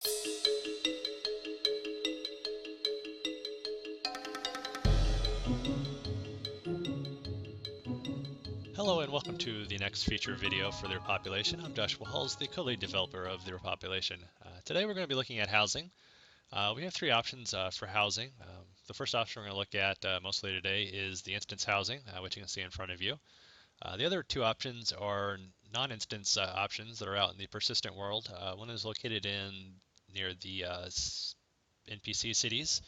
Hello and welcome to the next feature video for the Repopulation. I'm Joshua Hulls, the co-lead developer of the Repopulation. Today we're going to be looking at housing. We have three options for housing. The first option we're going to look at mostly today is the instance housing, which you can see in front of you. The other two options are non-instance options that are out in the persistent world. One is located near the NPC cities.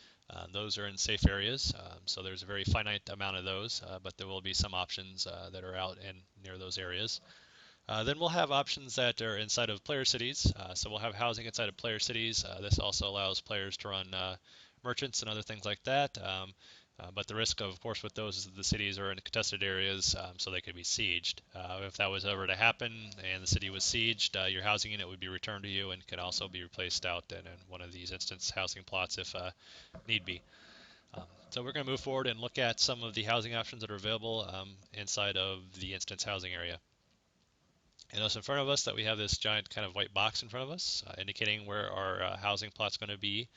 Those are in safe areas, so there's a very finite amount of those, but there will be some options that are out and near those areas. Then we'll have options that are inside of player cities, so we'll have housing inside of player cities. This also allows players to run merchants and other things like that, but the risk, of course, with those is that the cities are in contested areas, so they could be sieged. If that was ever to happen and the city was sieged, your housing unit would be returned to you and could also be replaced out in one of these instance housing plots if need be. So we're going to move forward and look at some of the housing options that are available inside of the instance housing area. And notice in front of us that we have this giant kind of white box in front of us, indicating where our housing plot's going to be.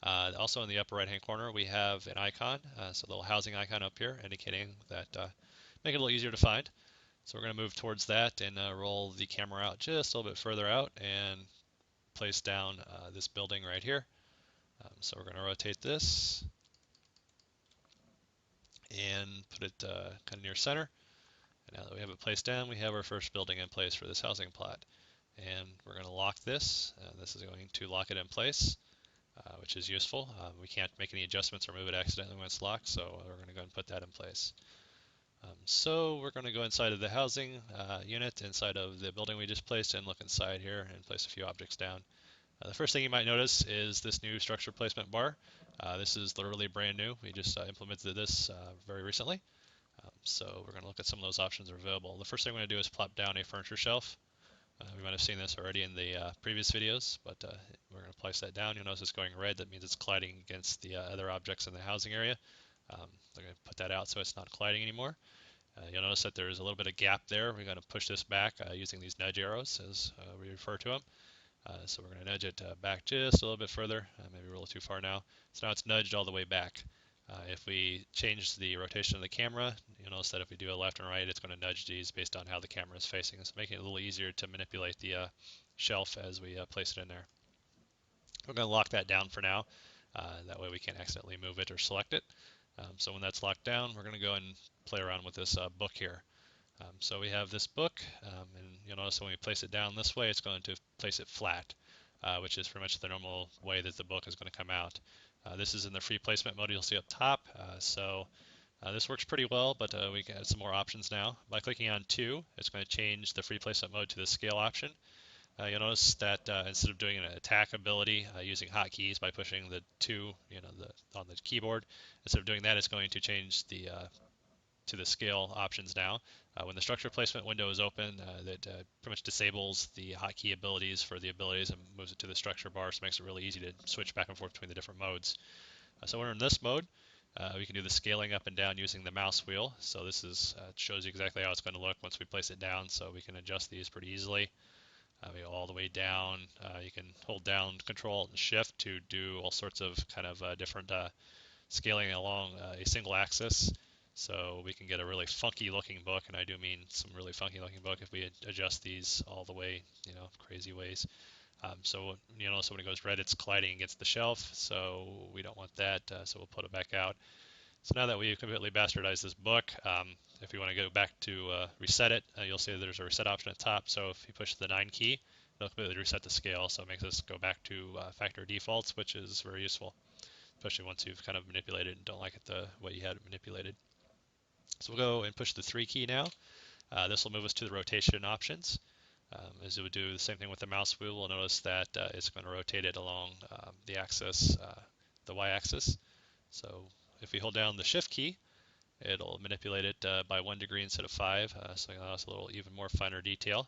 Also in the upper right hand corner we have an icon, so the little housing icon up here indicating that make it a little easier to find. So we're going to move towards that and roll the camera out just a little bit further out and place down this building right here. So we're going to rotate this and put it kind of near center. And now that we have it placed down, we have our first building in place for this housing plot. And we're going to lock this. This is going to lock it in place, which is useful. We can't make any adjustments or move it accidentally when it's locked, so we're going to go and put that in place. So we're going to go inside of the housing unit, inside of the building we just placed, and look inside here and place a few objects down. The first thing you might notice is this new structure placement bar. This is literally brand new. We just implemented this very recently. So we're going to look at some of those options that are available. The first thing we're going to do is plop down a furniture shelf. We might have seen this already in the previous videos, but we're going to place that down. You'll notice it's going red. That means it's colliding against the other objects in the housing area. We're going to put that out so it's not colliding anymore. You'll notice that there's a little bit of gap there. We're going to push this back using these nudge arrows, as we refer to them. So we're going to nudge it back just a little bit further, maybe a little too far now. So now it's nudged all the way back. If we change the rotation of the camera, you'll notice that if we do a left and right, it's going to nudge these based on how the camera is facing. It's making it a little easier to manipulate the shelf as we place it in there. We're going to lock that down for now. That way we can't accidentally move it or select it. So when that's locked down, we're going to go and play around with this book here. So we have this book, and you'll notice when we place it down this way, it's going to place it flat, which is pretty much the normal way that the book is going to come out. This is in the free placement mode you'll see up top, so this works pretty well, but we can add some more options now. By clicking on 2, it's going to change the free placement mode to the scale option. You'll notice that instead of doing an attack ability using hotkeys by pushing the 2 on the keyboard, instead of doing that, it's going to change to the scale options now. When the structure placement window is open, that pretty much disables the hotkey abilities for the abilities and moves it to the structure bar, so it makes it really easy to switch back and forth between the different modes. So when we're in this mode, we can do the scaling up and down using the mouse wheel. So this is shows you exactly how it's going to look once we place it down, so we can adjust these pretty easily. We go all the way down. You can hold down Control and Shift to do all sorts of kind of different scaling along a single axis. So we can get a really funky looking book, and I do mean some really funky looking book if we adjust these all the way, crazy ways. So you'll notice when it goes red, it's colliding against the shelf, so we don't want that, so we'll put it back out. So now that we've completely bastardized this book, if you want to go back to reset it, you'll see there's a reset option at the top. So if you push the 9 key, it'll completely reset the scale, so it makes us go back to factory defaults, which is very useful, especially once you've kind of manipulated and don't like it the way you had it manipulated. So we'll go and push the 3 key now. This will move us to the rotation options. As it would do the same thing with the mouse wheel, we'll notice that it's going to rotate it along the axis, the y-axis. So if we hold down the shift key, it'll manipulate it by 1 degree instead of 5, so it'll allow us a little even more finer detail.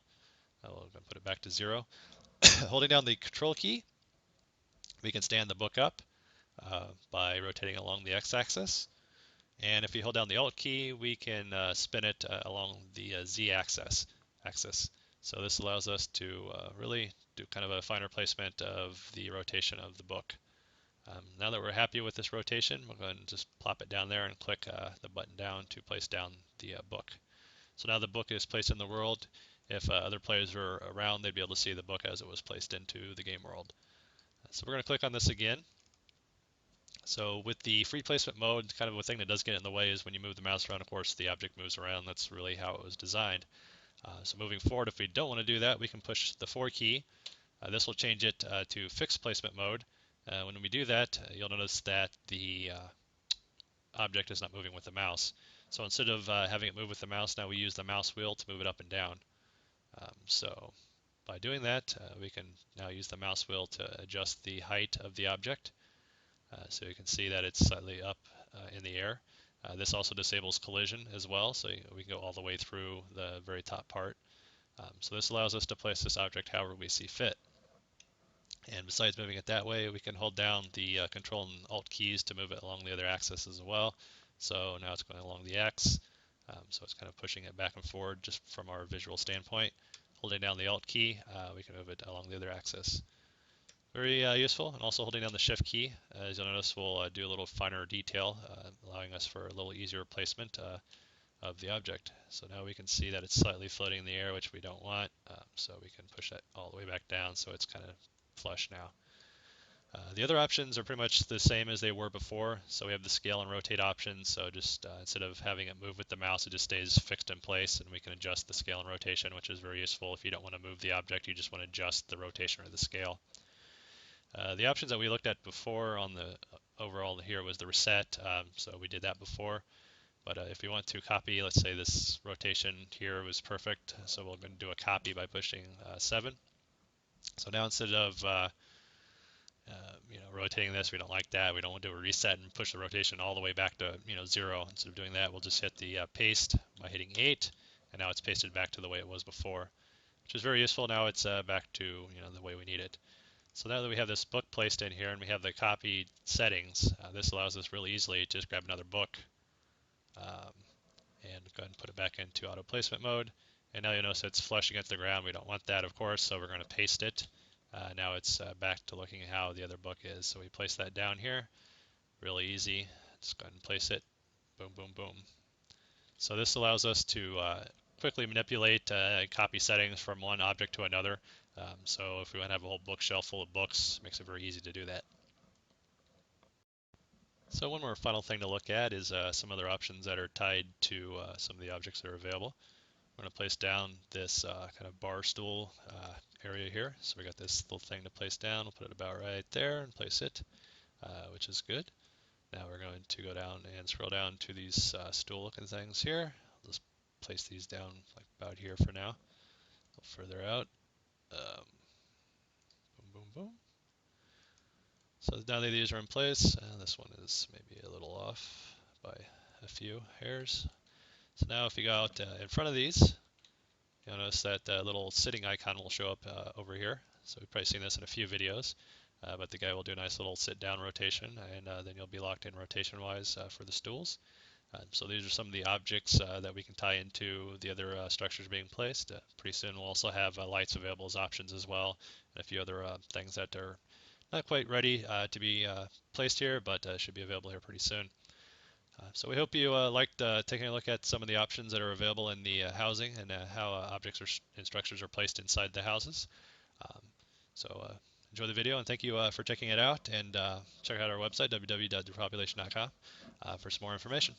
We'll put it back to 0. Holding down the control key, we can stand the book up by rotating along the x-axis. And if you hold down the Alt key, we can spin it along the Z-axis. So this allows us to really do kind of a finer placement of the rotation of the book. Now that we're happy with this rotation, we'll go ahead and just plop it down there and click the button down to place down the book. So now the book is placed in the world. If other players were around, they'd be able to see the book as it was placed into the game world. So we're going to click on this again. So with the free placement mode, kind of a thing that does get in the way is when you move the mouse around, of course, the object moves around. That's really how it was designed. So moving forward, if we don't want to do that, we can push the 4 key. This will change it to fixed placement mode. When we do that, you'll notice that the object is not moving with the mouse. So instead of having it move with the mouse, now we use the mouse wheel to move it up and down. So by doing that, we can now use the mouse wheel to adjust the height of the object. So you can see that it's slightly up in the air. This also disables collision as well, so we can go all the way through the very top part. So this allows us to place this object however we see fit. And besides moving it that way, we can hold down the Control and Alt keys to move it along the other axis as well. So now it's going along the X, so it's kind of pushing it back and forward just from our visual standpoint. Holding down the Alt key, we can move it along the other axis. Very useful, and also holding down the Shift key, as you'll notice, will do a little finer detail, allowing us for a little easier placement of the object. So now we can see that it's slightly floating in the air, which we don't want, so we can push that all the way back down so it's kind of flush now. The other options are pretty much the same as they were before. So we have the scale and rotate options. So just instead of having it move with the mouse, it just stays fixed in place, and we can adjust the scale and rotation, which is very useful if you don't want to move the object, you just want to adjust the rotation or the scale. The options that we looked at before on the overall here was the reset, so we did that before. But if we want to copy, let's say this rotation here was perfect, so we're going to do a copy by pushing 7. So now instead of rotating this, we don't like that. We don't want to do a reset and push the rotation all the way back to 0. Instead of doing that, we'll just hit the paste by hitting 8, and now it's pasted back to the way it was before, which is very useful. Now it's back to the way we need it. So now that we have this book placed in here and we have the copy settings, this allows us really easily to just grab another book and go ahead and put it back into auto placement mode. And now you'll notice it's flush against the ground. We don't want that, of course, so we're going to paste it. Now it's back to looking at how the other book is. So we place that down here. Really easy. Just go ahead and place it. Boom, boom, boom. So this allows us to quickly manipulate copy settings from one object to another. So if we want to have a whole bookshelf full of books, it makes it very easy to do that. So one more final thing to look at is some other options that are tied to some of the objects that are available. I'm going to place down this kind of bar stool area here. So we got this little thing to place down. We'll put it about right there and place it, which is good. Now we're going to go down and scroll down to these stool looking things here. I'll just place these down like about here for now. A little further out. Boom, boom, boom. So now that these are in place, this one is maybe a little off by a few hairs. So now if you go out in front of these, you'll notice that little sitting icon will show up over here. So we've probably seen this in a few videos, but the guy will do a nice little sit down rotation, and then you'll be locked in rotation wise for the stools. So these are some of the objects that we can tie into the other structures being placed. Pretty soon we'll also have lights available as options as well, and a few other things that are not quite ready to be placed here, but should be available here pretty soon. So we hope you liked taking a look at some of the options that are available in the housing and how objects and structures are placed inside the houses. So enjoy the video, and thank you for checking it out, and check out our website, www.repopulation.com, for some more information.